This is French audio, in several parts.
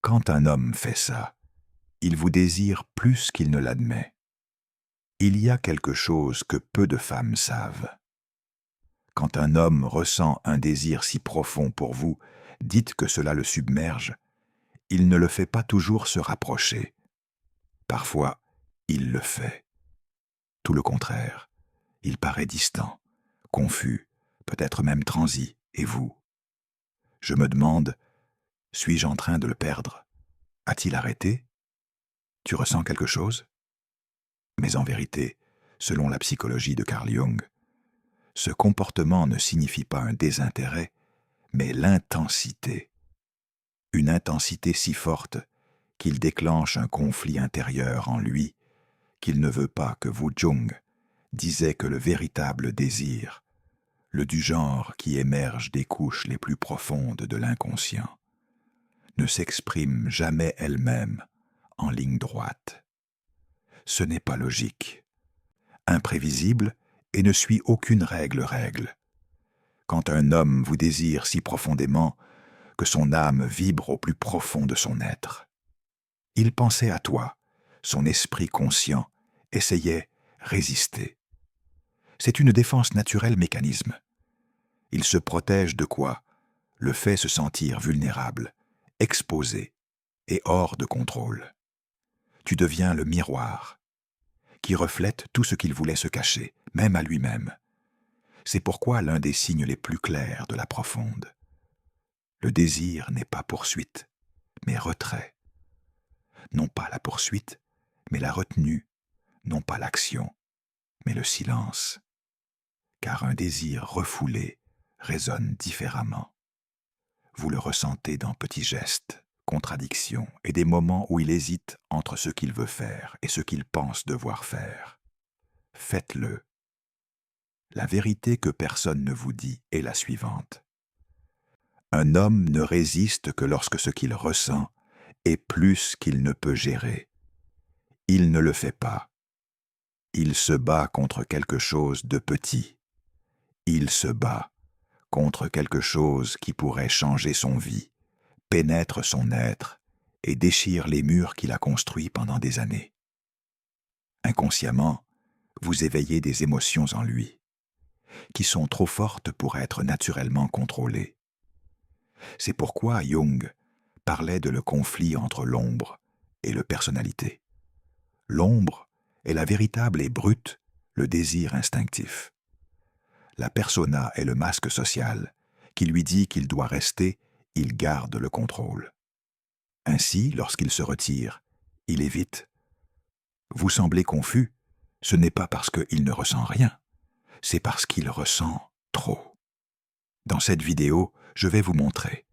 Quand un homme fait ça, il vous désire plus qu'il ne l'admet. Il y a quelque chose que peu de femmes savent. Quand un homme ressent un désir si profond pour vous, dites que cela le submerge, il ne le fait pas toujours se rapprocher. Parfois, il le fait. Tout le contraire, il paraît distant, confus, peut-être même transi, et vous? Je me demande, suis-je en train de le perdre? A-t-il arrêté? Tu ressens quelque chose? Mais en vérité, selon la psychologie de Carl Jung, ce comportement ne signifie pas un désintérêt, mais l'intensité. Une intensité si forte qu'il déclenche un conflit intérieur en lui, qu'il ne veut pas que Woo Jung disait que le véritable désir, le du genre qui émerge des couches les plus profondes de l'inconscient, ne s'exprime jamais elle-même en ligne droite. Ce n'est pas logique, imprévisible et ne suit aucune règle. Quand un homme vous désire si profondément que son âme vibre au plus profond de son être, il pensait à toi, son esprit conscient essayait résister. C'est une défense naturelle mécanisme. Il se protège de quoi? Le fait se sentir vulnérable, exposé et hors de contrôle. Tu deviens le miroir qui reflète tout ce qu'il voulait se cacher, même à lui-même. C'est pourquoi l'un des signes les plus clairs de la profonde. Le désir n'est pas poursuite, mais retrait. Non pas la poursuite, mais la retenue, non pas l'action, mais le silence. Car un désir refoulé résonne différemment. Vous le ressentez dans petits gestes, contradictions et des moments où il hésite entre ce qu'il veut faire et ce qu'il pense devoir faire. Faites-le. La vérité que personne ne vous dit est la suivante. Un homme ne résiste que lorsque ce qu'il ressent est plus qu'il ne peut gérer. Il ne le fait pas. Il se bat contre quelque chose de petit. Il se bat contre quelque chose qui pourrait changer son vie, pénètre son être et déchire les murs qu'il a construits pendant des années. Inconsciemment, vous éveillez des émotions en lui, qui sont trop fortes pour être naturellement contrôlées. C'est pourquoi Jung parlait de le conflit entre l'ombre et le personnalité. L'ombre est la véritable et brute, le désir instinctif. La persona est le masque social qui lui dit qu'il doit rester, il garde le contrôle. Ainsi, lorsqu'il se retire, il évite. Vous semblez confus, ce n'est pas parce qu'il ne ressent rien, c'est parce qu'il ressent trop. Dans cette vidéo, je vais vous montrer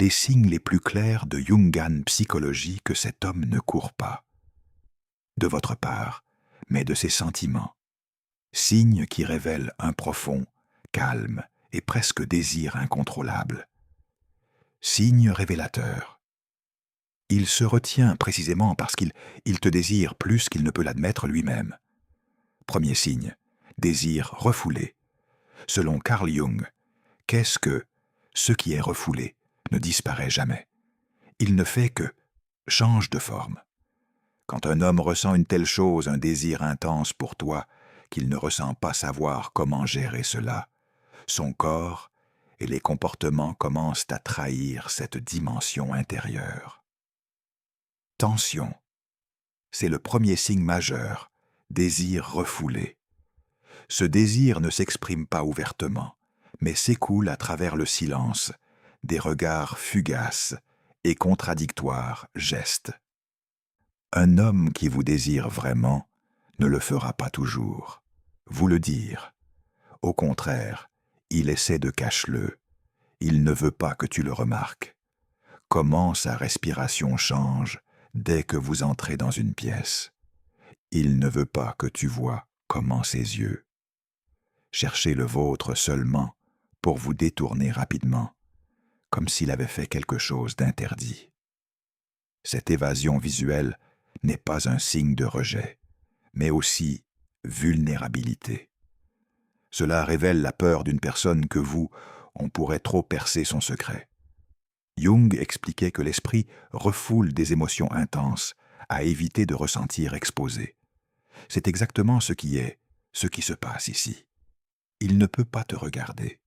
les signes les plus clairs de Jungian psychologie que cet homme ne court pas. De votre part, mais de ses sentiments. Signes qui révèlent un profond, calme et presque désir incontrôlable. Signes révélateurs. Il se retient précisément parce qu'il te désire plus qu'il ne peut l'admettre lui-même. Premier signe, désir refoulé. Selon Carl Jung, qu'est-ce que ce qui est refoulé ne disparaît jamais. Il ne fait que change de forme. Quand un homme ressent une telle chose, un désir intense pour toi, qu'il ne ressent pas savoir comment gérer cela, son corps et les comportements commencent à trahir cette dimension intérieure. Tension. C'est le premier signe majeur, désir refoulé. Ce désir ne s'exprime pas ouvertement, mais s'écoule à travers le silence, des regards fugaces et contradictoires gestes. Un homme qui vous désire vraiment ne le fera pas toujours, vous le dire. Au contraire, il essaie de cacher-le, il ne veut pas que tu le remarques. Comment sa respiration change dès que vous entrez dans une pièce. Il ne veut pas que tu vois comment ses yeux. Cherchez le vôtre seulement pour vous détourner rapidement, comme s'il avait fait quelque chose d'interdit. Cette évasion visuelle n'est pas un signe de rejet, mais aussi vulnérabilité. Cela révèle la peur d'une personne que on pourrait trop percer son secret. Jung expliquait que l'esprit refoule des émotions intenses à éviter de ressentir exposé. C'est exactement ce qui se passe ici. Il ne peut pas te regarder,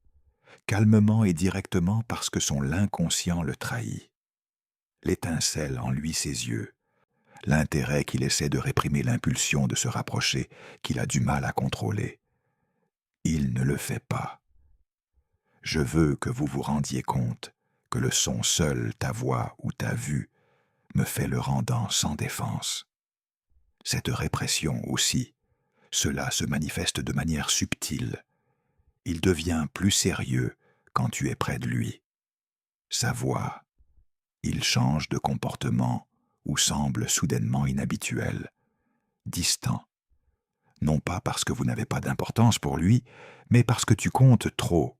calmement et directement parce que son l'inconscient le trahit. L'étincelle en lui ses yeux, l'intérêt qu'il essaie de réprimer l'impulsion de se rapprocher, qu'il a du mal à contrôler. Il ne le fait pas. Je veux que vous vous rendiez compte que le son seul, ta voix ou ta vue, me fait le rendant sans défense. Cette répression aussi, cela se manifeste de manière subtile. Il devient plus sérieux quand tu es près de lui. Sa voix, il change de comportement ou semble soudainement inhabituel, distant. Non pas parce que vous n'avez pas d'importance pour lui, mais parce que tu comptes trop.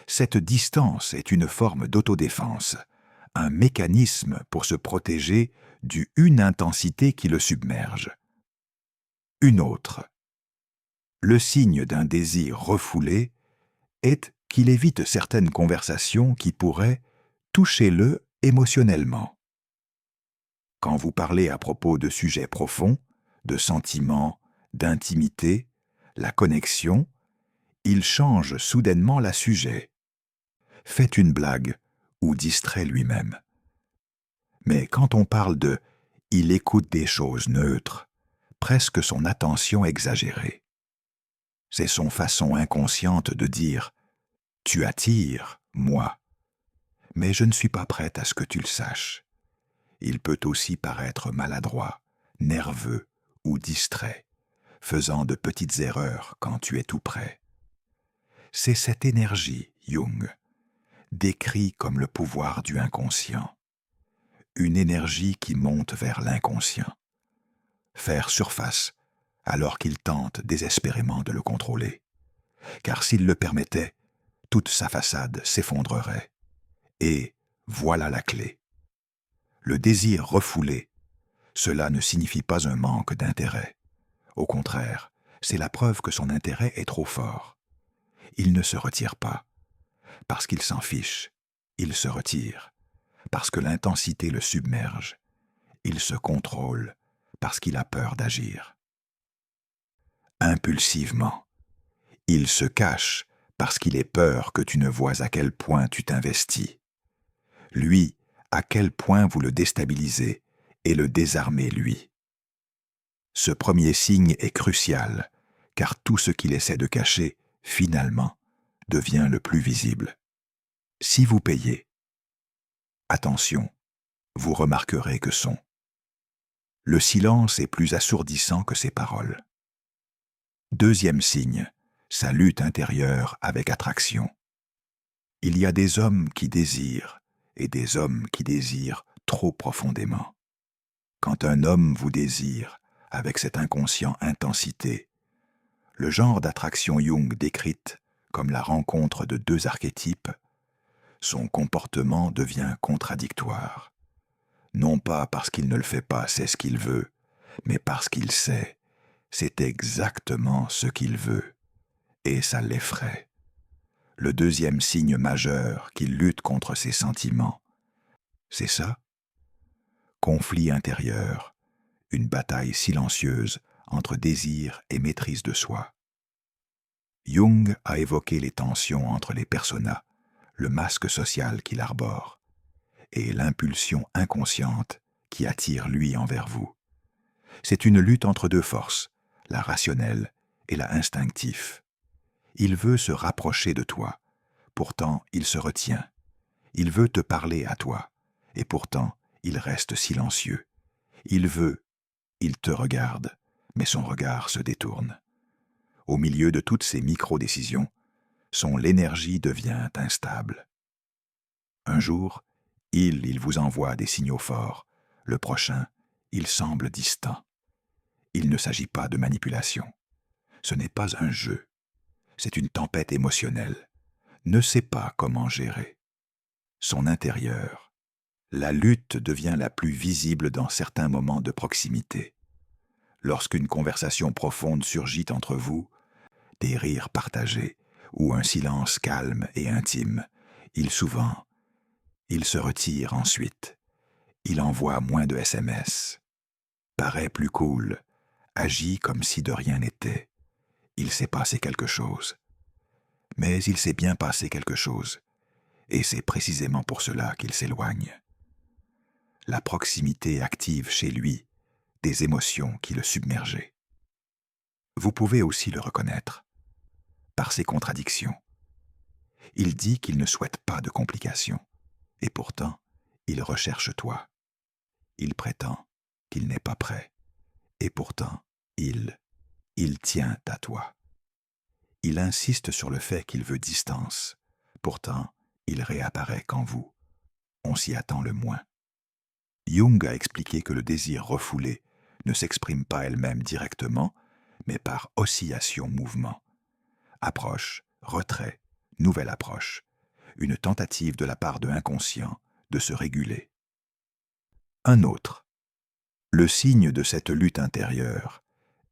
Cette distance est une forme d'autodéfense, un mécanisme pour se protéger d'une intensité qui le submerge. Une autre. Le signe d'un désir refoulé est qu'il évite certaines conversations qui pourraient toucher-le émotionnellement. Quand vous parlez à propos de sujets profonds, de sentiments, d'intimité, la connexion, il change soudainement la sujet. Faites une blague ou distrait lui-même. Mais quand on parle de « il écoute des choses neutres », presque son attention exagérée. C'est son façon inconsciente de dire « tu attires, moi ». Mais je ne suis pas prête à ce que tu le saches. Il peut aussi paraître maladroit, nerveux ou distrait, faisant de petites erreurs quand tu es tout près. C'est cette énergie, Jung, décrit comme le pouvoir du inconscient. Une énergie qui monte vers l'inconscient. Faire surface alors qu'il tente désespérément de le contrôler. Car s'il le permettait, toute sa façade s'effondrerait. Et voilà la clé. Le désir refoulé, cela ne signifie pas un manque d'intérêt. Au contraire, c'est la preuve que son intérêt est trop fort. Il ne se retire pas. Parce qu'il s'en fiche, il se retire. Parce que l'intensité le submerge. Il se contrôle parce qu'il a peur d'agir. Impulsivement, il se cache parce qu'il ait peur que tu ne vois à quel point tu t'investis. Lui, à quel point vous le déstabilisez et le désarmez lui. Ce premier signe est crucial, car tout ce qu'il essaie de cacher, finalement, devient le plus visible. Si vous payez, attention, vous remarquerez que le silence est plus assourdissant que ses paroles. Deuxième signe, sa lutte intérieure avec attraction. Il y a des hommes qui désirent et des hommes qui désirent trop profondément. Quand un homme vous désire avec cette inconscient intensité, le genre d'attraction Jung décrite comme la rencontre de deux archétypes, son comportement devient contradictoire. Non pas parce qu'il ne le fait pas, c'est ce qu'il veut, mais parce qu'il sait, c'est exactement ce qu'il veut, et ça l'effraie. Le deuxième signe majeur qu'il lutte contre ses sentiments, c'est ça? Conflit intérieur, une bataille silencieuse entre désir et maîtrise de soi. Jung a évoqué les tensions entre les personas, le masque social qu'il arbore, et l'impulsion inconsciente qui attire lui envers vous. C'est une lutte entre deux forces, la rationnelle et la instinctive. Il veut se rapprocher de toi, pourtant il se retient. Il veut te parler à toi, et pourtant il reste silencieux. Il te regarde, mais son regard se détourne. Au milieu de toutes ces micro-décisions, l'énergie devient instable. Un jour, il vous envoie des signaux forts. Le prochain, il semble distant. Il ne s'agit pas de manipulation. Ce n'est pas un jeu. C'est une tempête émotionnelle. Ne sait pas comment gérer. Son intérieur. La lutte devient la plus visible dans certains moments de proximité. Lorsqu'une conversation profonde surgit entre vous, des rires partagés ou un silence calme et intime, Il se retire ensuite. Il envoie moins de SMS. Paraît plus cool. Agit comme si de rien n'était. Il s'est passé quelque chose. Mais il s'est bien passé quelque chose. Et c'est précisément pour cela qu'il s'éloigne. La proximité active chez lui des émotions qui le submergeaient. Vous pouvez aussi le reconnaître par ses contradictions. Il dit qu'il ne souhaite pas de complications, et pourtant, il recherche toi. Il prétend qu'il n'est pas prêt, et pourtant, il tient à toi. Il insiste sur le fait qu'il veut distance, pourtant, il réapparaît qu'en vous. On s'y attend le moins. Jung a expliqué que le désir refoulé ne s'exprime pas elle-même directement, mais par oscillation-mouvement. Approche, retrait, nouvelle approche, une tentative de la part de l'inconscient de se réguler. Un autre. Le signe de cette lutte intérieure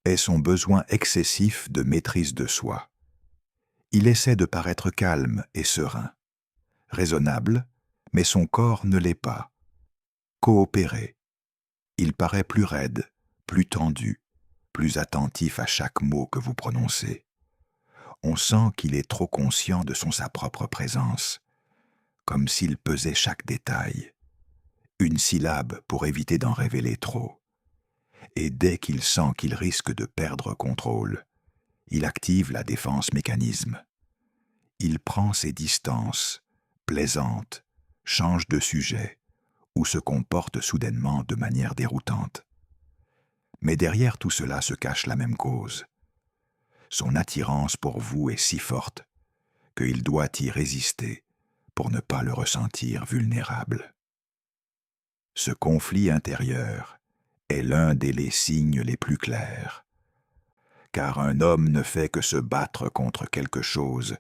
est son besoin excessif de maîtrise de soi. Il essaie de paraître calme et serein, raisonnable, mais son corps ne l'est pas. Coopérer. Il paraît plus raide, plus tendu, plus attentif à chaque mot que vous prononcez. On sent qu'il est trop conscient de sa propre présence, comme s'il pesait chaque détail. Une syllabe pour éviter d'en révéler trop. Et dès qu'il sent qu'il risque de perdre contrôle, il active la défense mécanisme. Il prend ses distances, plaisante, change de sujet, ou se comporte soudainement de manière déroutante. Mais derrière tout cela se cache la même cause. Son attirance pour vous est si forte qu'il doit y résister pour ne pas le ressentir vulnérable. Ce conflit intérieur est l'un des signes les plus clairs, car un homme ne fait que se battre contre quelque chose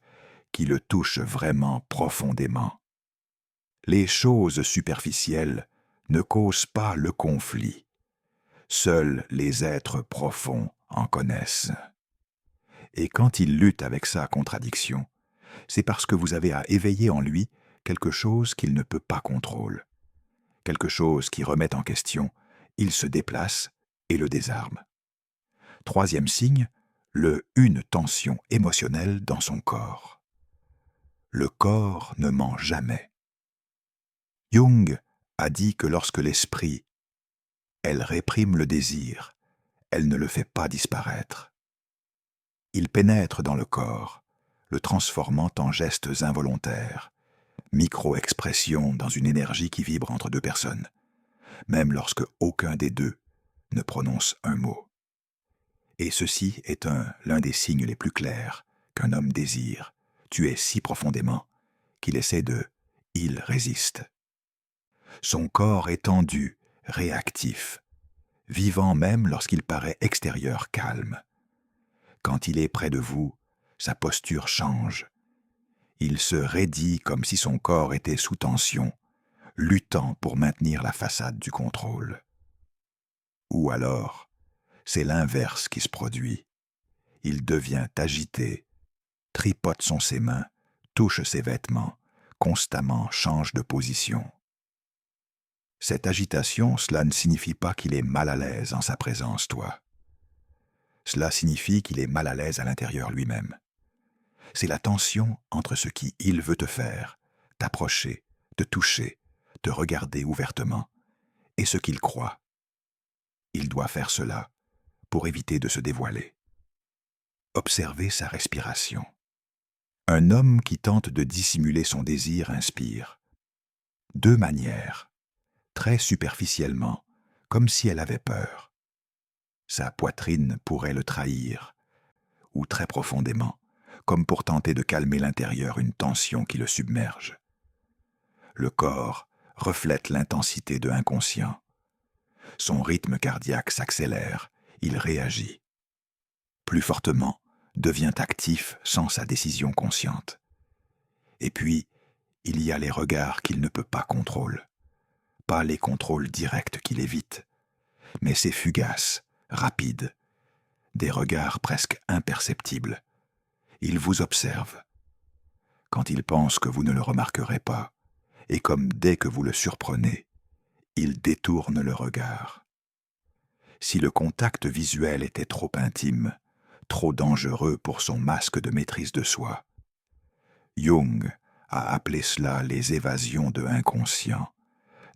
qui le touche vraiment profondément. Les choses superficielles ne causent pas le conflit. Seuls les êtres profonds en connaissent. Et quand il lutte avec sa contradiction, c'est parce que vous avez à éveiller en lui quelque chose qu'il ne peut pas contrôler. Quelque chose qui remet en question, il se déplace et le désarme. Troisième signe, une tension émotionnelle dans son corps. Le corps ne ment jamais. Jung a dit que lorsque l'esprit, elle réprime le désir, elle ne le fait pas disparaître. Il pénètre dans le corps, le transformant en gestes involontaires, micro-expressions dans une énergie qui vibre entre deux personnes, même lorsque aucun des deux ne prononce un mot. Et ceci est l'un des signes les plus clairs qu'un homme désire, tuer si profondément qu'il il résiste. Son corps est tendu, réactif, vivant même lorsqu'il paraît extérieur calme. Quand il est près de vous, sa posture change. Il se raidit comme si son corps était sous tension, luttant pour maintenir la façade du contrôle. Ou alors, c'est l'inverse qui se produit. Il devient agité, tripote ses mains, touche ses vêtements, constamment change de position. Cette agitation, cela ne signifie pas qu'il est mal à l'aise en sa présence, toi. Cela signifie qu'il est mal à l'aise à l'intérieur lui-même. C'est la tension entre ce qu'il veut te faire, t'approcher, te toucher, te regarder ouvertement, et ce qu'il croit. Il doit faire cela pour éviter de se dévoiler. Observez sa respiration. Un homme qui tente de dissimuler son désir inspire. Deux manières, très superficiellement, comme si elle avait peur. Sa poitrine pourrait le trahir, ou très profondément, comme pour tenter de calmer l'intérieur une tension qui le submerge. Le corps reflète l'intensité de l'inconscient. Son rythme cardiaque s'accélère, il réagit. Plus fortement, devient actif sans sa décision consciente. Et puis, il y a les regards qu'il ne peut pas contrôler. Pas les contrôles directs qu'il évite, mais c'est fugace, rapide, des regards presque imperceptibles. Il vous observe. Quand il pense que vous ne le remarquerez pas, et comme dès que vous le surprenez, il détourne le regard. Si le contact visuel était trop intime, trop dangereux pour son masque de maîtrise de soi, Jung a appelé cela les évasions de inconscient,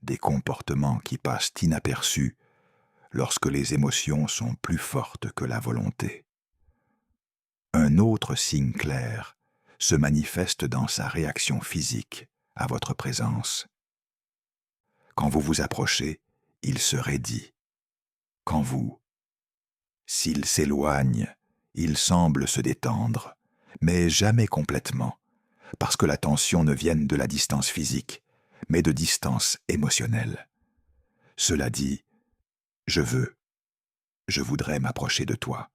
des comportements qui passent inaperçus lorsque les émotions sont plus fortes que la volonté. Un autre signe clair se manifeste dans sa réaction physique à votre présence. Quand vous vous approchez, il se raidit. S'il s'éloigne, il semble se détendre, mais jamais complètement, parce que la tension ne vienne de la distance physique, mais de distance émotionnelle. Cela dit, je voudrais m'approcher de toi,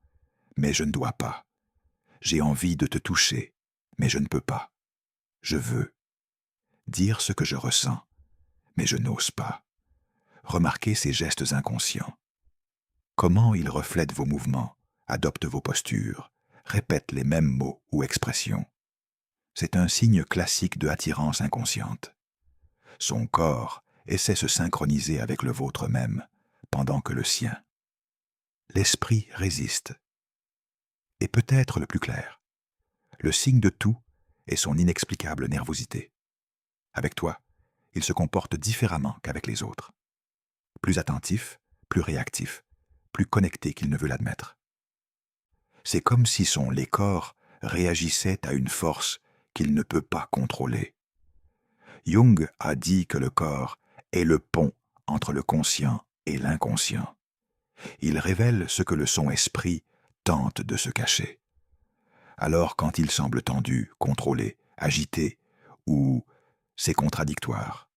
mais je ne dois pas. J'ai envie de te toucher, mais je ne peux pas. Je veux dire ce que je ressens, mais je n'ose pas. Remarquez ces gestes inconscients. Comment ils reflètent vos mouvements, adoptent vos postures, répètent les mêmes mots ou expressions. C'est un signe classique de attirance inconsciente. Son corps essaie de se synchroniser avec le vôtre même, pendant que le sien. L'esprit résiste. Et peut-être le plus clair, le signe de tout est son inexplicable nervosité. Avec toi, il se comporte différemment qu'avec les autres. Plus attentif, plus réactif, plus connecté qu'il ne veut l'admettre. C'est comme si son corps réagissait à une force qu'il ne peut pas contrôler. Jung a dit que le corps est le pont entre le conscient et l'inconscient. Il révèle ce que le son esprit tente de se cacher. Alors quand il semble tendu, contrôlé, agité, ou c'est contradictoire,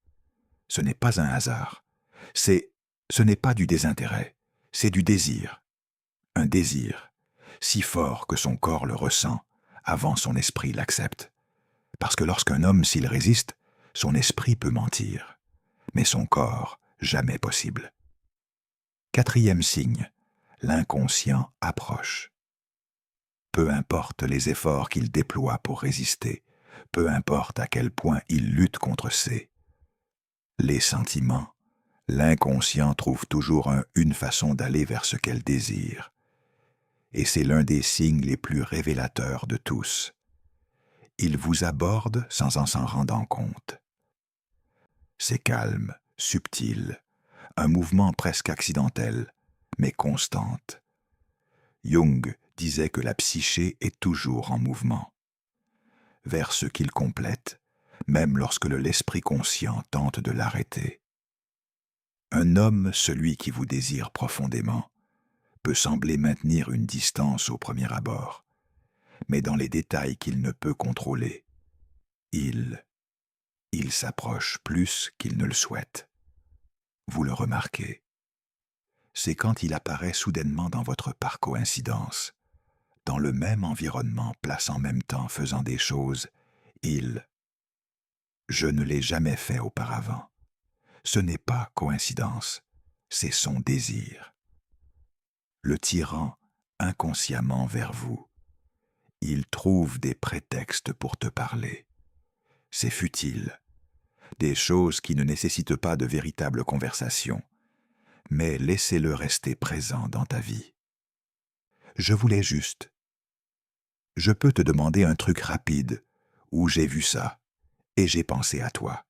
ce n'est pas un hasard. Ce n'est pas du désintérêt, c'est du désir. Un désir si fort que son corps le ressent avant son esprit l'accepte. Parce que lorsqu'un homme s'il résiste, son esprit peut mentir, mais son corps jamais possible. Quatrième signe, l'inconscient approche. Peu importe les efforts qu'il déploie pour résister, peu importe à quel point il lutte contre les sentiments, l'inconscient trouve toujours une façon d'aller vers ce qu'elle désire. Et c'est l'un des signes les plus révélateurs de tous. Il vous aborde sans en s'en rendant compte. C'est calme, subtil, un mouvement presque accidentel, mais constante. Jung disait que la psyché est toujours en mouvement, vers ce qu'il complète, même lorsque l'esprit conscient tente de l'arrêter. Un homme, celui qui vous désire profondément, peut sembler maintenir une distance au premier abord, mais dans les détails qu'il ne peut contrôler, il s'approche plus qu'il ne le souhaite. Vous le remarquez. C'est quand il apparaît soudainement dans votre par coïncidence, dans le même environnement, place en même temps, faisant des choses, je ne l'ai jamais fait auparavant. Ce n'est pas coïncidence, c'est son désir. Le tirant inconsciemment vers vous. Il trouve des prétextes pour te parler. C'est futile, des choses qui ne nécessitent pas de véritable conversation, mais laissez-le rester présent dans ta vie. Je voulais juste. Je peux te demander un truc rapide, où j'ai vu ça, et j'ai pensé à toi.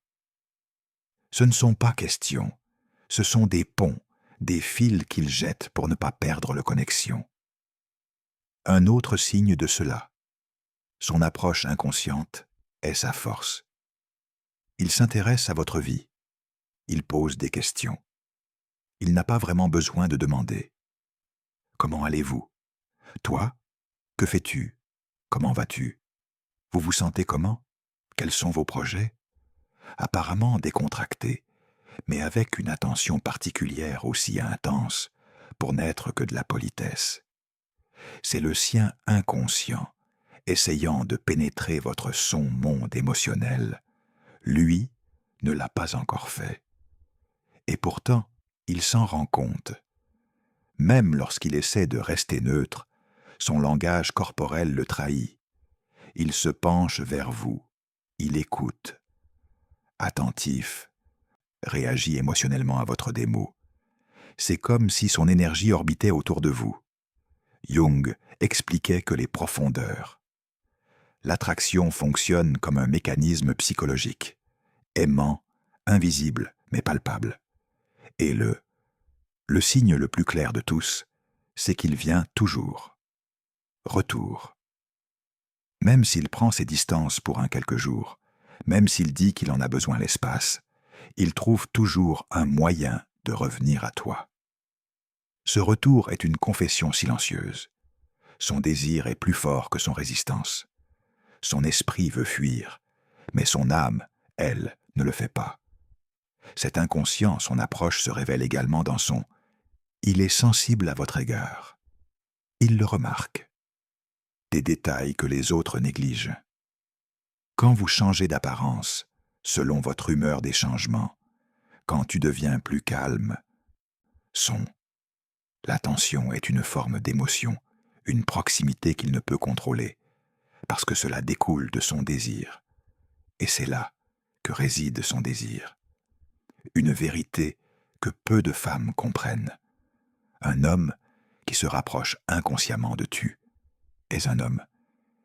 Ce ne sont pas questions, ce sont des ponts, des fils qu'il jette pour ne pas perdre la connexion. Un autre signe de cela, son approche inconsciente, est sa force. Il s'intéresse à votre vie, il pose des questions. Il n'a pas vraiment besoin de demander. Comment allez-vous? Toi, que fais-tu? Comment vas-tu? Vous vous sentez comment? Quels sont vos projets? Apparemment décontracté, mais avec une attention particulière aussi intense, pour n'être que de la politesse. C'est le sien inconscient, essayant de pénétrer votre son monde émotionnel. Lui ne l'a pas encore fait. Et pourtant, il s'en rend compte. Même lorsqu'il essaie de rester neutre, son langage corporel le trahit. Il se penche vers vous, il écoute. attentif, réagit émotionnellement à votre démo. C'est comme si son énergie orbitait autour de vous. Jung expliquait que les profondeurs. L'attraction fonctionne comme un mécanisme psychologique, aimant, invisible mais palpable. Et le signe le plus clair de tous, c'est qu'il vient toujours. Retour. Même s'il prend ses distances pour un quelques jours, même s'il dit qu'il en a besoin l'espace, il trouve toujours un moyen de revenir à toi. Ce retour est une confession silencieuse. Son désir est plus fort que son résistance. Son esprit veut fuir, mais son âme, elle, ne le fait pas. Cet inconscient, son approche se révèle également dans son « il est sensible à votre égard ». Il le remarque. Des détails que les autres négligent. Quand vous changez d'apparence, selon votre humeur des changements, quand tu deviens plus calme, son. L'attention est une forme d'émotion, une proximité qu'il ne peut contrôler, parce que cela découle de son désir. Et c'est là que réside son désir. Une vérité que peu de femmes comprennent. Un homme qui se rapproche inconsciemment de tu est un homme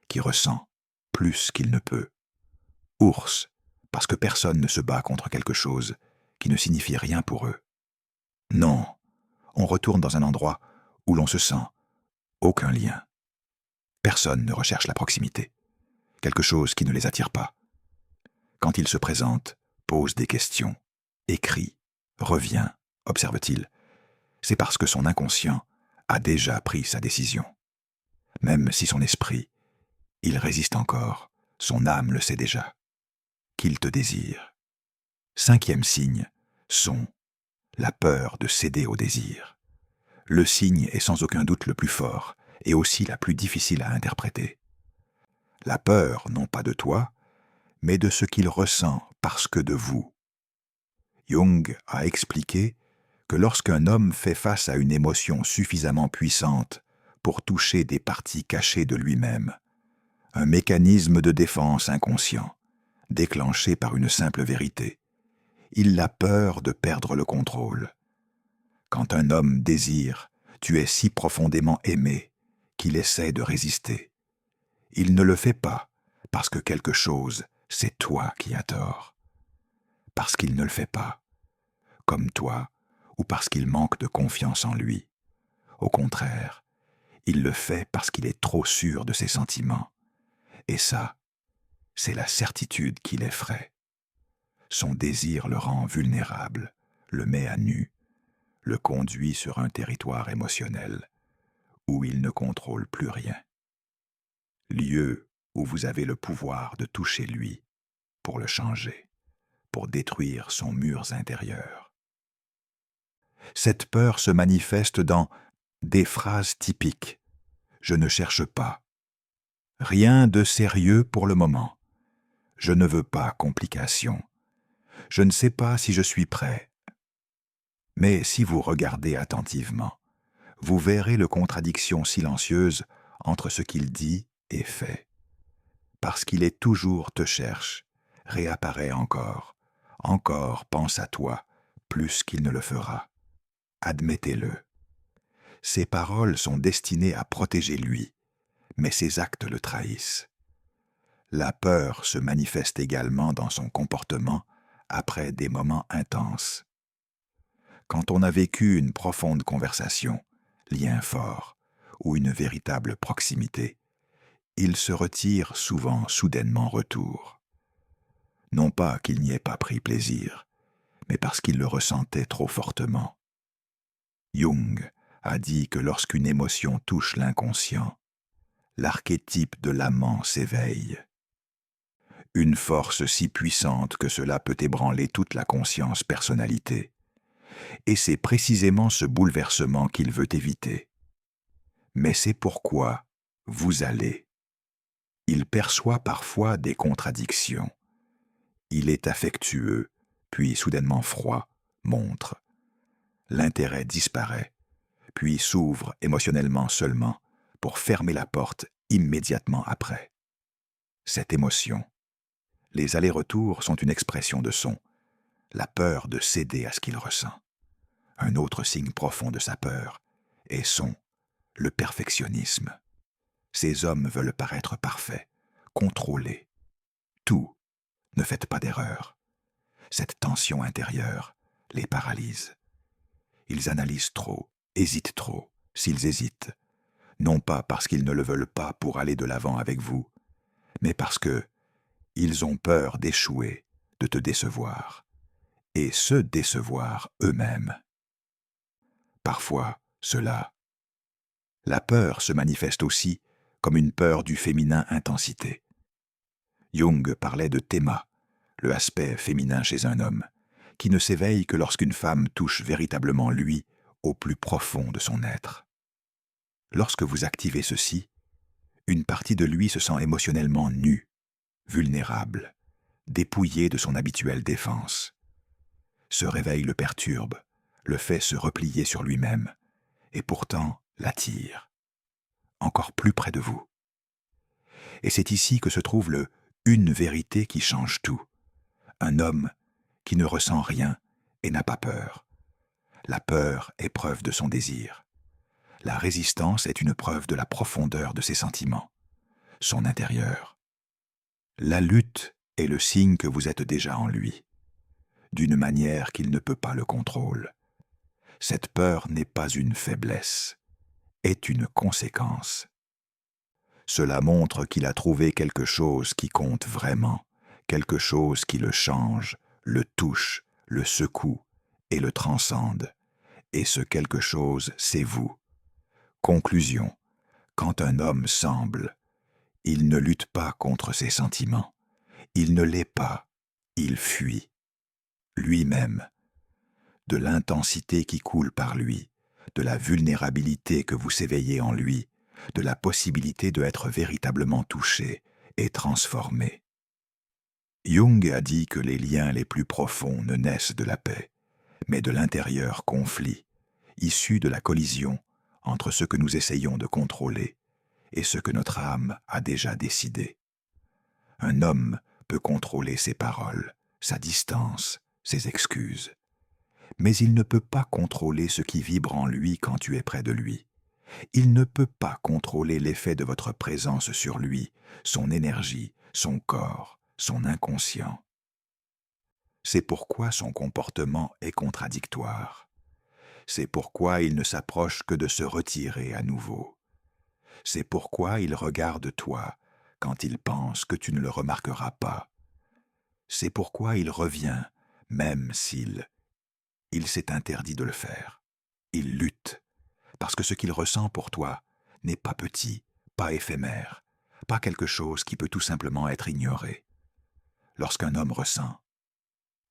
qui ressent plus qu'il ne peut. Ours, parce que personne ne se bat contre quelque chose qui ne signifie rien pour eux. Non, on retourne dans un endroit où l'on se sent aucun lien. Personne ne recherche la proximité, quelque chose qui ne les attire pas. Quand il se présente, pose des questions, écrit, revient, observe-t-il, c'est parce que son inconscient a déjà pris sa décision. Même si son esprit, il résiste encore, son âme le sait déjà, qu'il te désire. 5e signe, son, la peur de céder au désir. Le signe est sans aucun doute le plus fort et aussi la plus difficile à interpréter. La peur, non pas de toi, mais de ce qu'il ressent parce que de vous. Jung a expliqué que lorsqu'un homme fait face à une émotion suffisamment puissante pour toucher des parties cachées de lui-même, un mécanisme de défense inconscient, déclenché par une simple vérité, il a peur de perdre le contrôle. Quand un homme désire, tu es si profondément aimé qu'il essaie de résister. Il ne le fait pas parce que quelque chose, c'est toi qui as tort. Parce qu'il ne le fait pas, comme toi, ou parce qu'il manque de confiance en lui. Au contraire, il le fait parce qu'il est trop sûr de ses sentiments. Et ça, c'est la certitude qui l'effraie. Son désir le rend vulnérable, le met à nu, le conduit sur un territoire émotionnel où il ne contrôle plus rien. Lieu où vous avez le pouvoir de toucher lui pour le changer, pour détruire son murs intérieurs. Cette peur se manifeste dans des phrases typiques. Je ne cherche pas. Rien de sérieux pour le moment. Je ne veux pas complication. Je ne sais pas si je suis prêt. Mais si vous regardez attentivement, vous verrez les contradictions silencieuses entre ce qu'il dit et fait. Parce qu'il est toujours te cherche, réapparaît encore pense à toi, plus qu'il ne le fera. Admettez-le. Ses paroles sont destinées à protéger lui, mais ses actes le trahissent. La peur se manifeste également dans son comportement après des moments intenses. Quand on a vécu une profonde conversation, lien fort, ou une véritable proximité, il se retire souvent soudainement retour. Non pas qu'il n'y ait pas pris plaisir, mais parce qu'il le ressentait trop fortement. Jung a dit que lorsqu'une émotion touche l'inconscient, l'archétype de l'amant s'éveille. Une force si puissante que cela peut ébranler toute la conscience-personnalité. Et c'est précisément ce bouleversement qu'il veut éviter. Mais c'est pourquoi vous allez. Il perçoit parfois des contradictions. Il est affectueux, puis soudainement froid, montre. L'intérêt disparaît, puis s'ouvre émotionnellement seulement pour fermer la porte immédiatement après. Cette émotion, Les allers-retours sont une expression de son, la peur de céder à ce qu'il ressent. Un autre signe profond de sa peur est le perfectionnisme. Ces hommes veulent paraître parfaits, contrôlés. Tout, ne faites pas d'erreur. Cette tension intérieure les paralyse. Ils analysent trop, hésitent trop, s'ils hésitent, non pas parce qu'ils ne le veulent pas pour aller de l'avant avec vous, mais parce que ils ont peur d'échouer, de te décevoir, et se décevoir eux-mêmes. Parfois, la peur se manifeste aussi comme une peur du féminin intensité. Jung parlait de théma, le aspect féminin chez un homme, qui ne s'éveille que lorsqu'une femme touche véritablement lui au plus profond de son être. Lorsque vous activez ceci, une partie de lui se sent émotionnellement nue, vulnérable, dépouillée de son habituelle défense. Ce réveil le perturbe, le fait se replier sur lui-même, et pourtant l'attire, encore plus près de vous. Et c'est ici que se trouve une vérité qui change tout. Un homme qui ne ressent rien et n'a pas peur. La peur est preuve de son désir. La résistance est une preuve de la profondeur de ses sentiments, son intérieur. La lutte est le signe que vous êtes déjà en lui, d'une manière qu'il ne peut pas le contrôler. Cette peur n'est pas une faiblesse, est une conséquence. Cela montre qu'il a trouvé quelque chose qui compte vraiment, quelque chose qui le change, le touche, le secoue et le transcende. Et ce quelque chose, c'est vous. Conclusion. Quand un homme semble, il ne lutte pas contre ses sentiments. Il ne l'est pas, il fuit. Lui-même. De l'intensité qui coule par lui, de la vulnérabilité que vous s'éveillez en lui, de la possibilité de être véritablement touché et transformé. Jung a dit que les liens les plus profonds ne naissent de la paix, mais de l'intérieur conflit, issu de la collision entre ce que nous essayons de contrôler et ce que notre âme a déjà décidé. Un homme peut contrôler ses paroles, sa distance, ses excuses, mais il ne peut pas contrôler ce qui vibre en lui quand tu es près de lui. Il ne peut pas contrôler l'effet de votre présence sur lui, son énergie, son corps, son inconscient. C'est pourquoi son comportement est contradictoire. C'est pourquoi il ne s'approche que de se retirer à nouveau. C'est pourquoi il regarde toi quand il pense que tu ne le remarqueras pas. C'est pourquoi il revient, même s'il s'est interdit de le faire. Il lutte, parce que ce qu'il ressent pour toi n'est pas petit, pas éphémère, pas quelque chose qui peut tout simplement être ignoré. Lorsqu'un homme ressent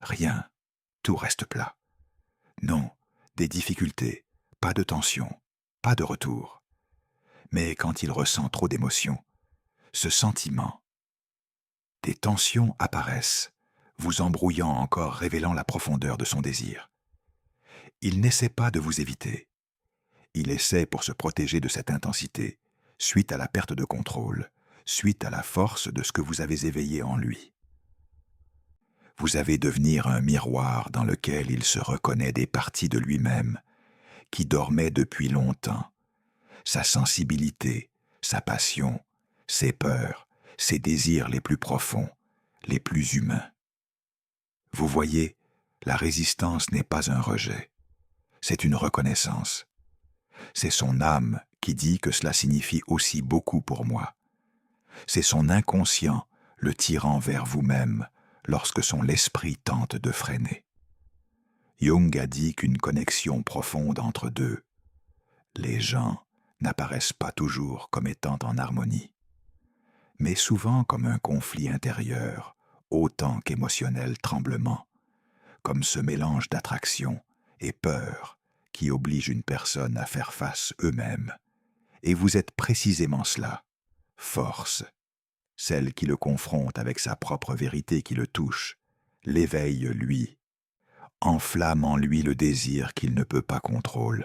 rien, tout reste plat. Non, des difficultés, pas de tension, pas de retour. Mais quand il ressent trop d'émotions, ce sentiment, des tensions apparaissent, vous embrouillant encore, révélant la profondeur de son désir. Il n'essaie pas de vous éviter. Il essaie pour se protéger de cette intensité, suite à la perte de contrôle, suite à la force de ce que vous avez éveillé en lui. Vous avez devenir un miroir dans lequel il se reconnaît des parties de lui-même qui dormaient depuis longtemps. Sa sensibilité, sa passion, ses peurs, ses désirs les plus profonds, les plus humains. Vous voyez, la résistance n'est pas un rejet, c'est une reconnaissance. C'est son âme qui dit que cela signifie aussi beaucoup pour moi. C'est son inconscient le tirant vers vous-même lorsque son esprit tente de freiner. Jung a dit qu'une connexion profonde entre deux, les gens n'apparaissent pas toujours comme étant en harmonie, mais souvent comme un conflit intérieur, autant qu'émotionnel tremblement, comme ce mélange d'attraction et peur qui oblige une personne à faire face eux-mêmes. Et vous êtes précisément cela, force, celle qui le confronte avec sa propre vérité qui le touche, l'éveille lui, enflamme en lui le désir qu'il ne peut pas contrôler.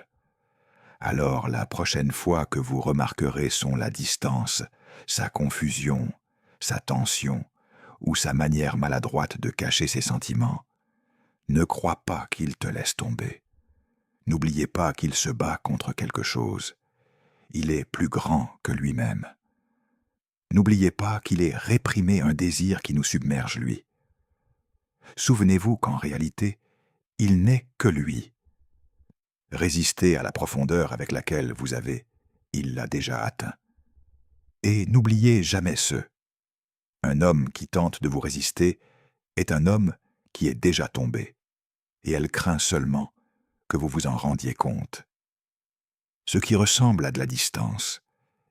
Alors la prochaine fois que vous remarquerez la distance, sa confusion, sa tension, ou sa manière maladroite de cacher ses sentiments, ne crois pas qu'il te laisse tomber. N'oubliez pas qu'il se bat contre quelque chose. Il est plus grand que lui-même. N'oubliez pas qu'il est réprimé un désir qui nous submerge lui. Souvenez-vous qu'en réalité, il n'est que lui. Résistez à la profondeur avec laquelle vous avez, il l'a déjà atteint. Et n'oubliez jamais ce. Un homme qui tente de vous résister est un homme qui est déjà tombé, et elle craint seulement que vous vous en rendiez compte. Ce qui ressemble à de la distance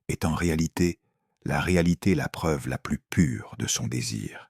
est en réalité la preuve la plus pure de son désir.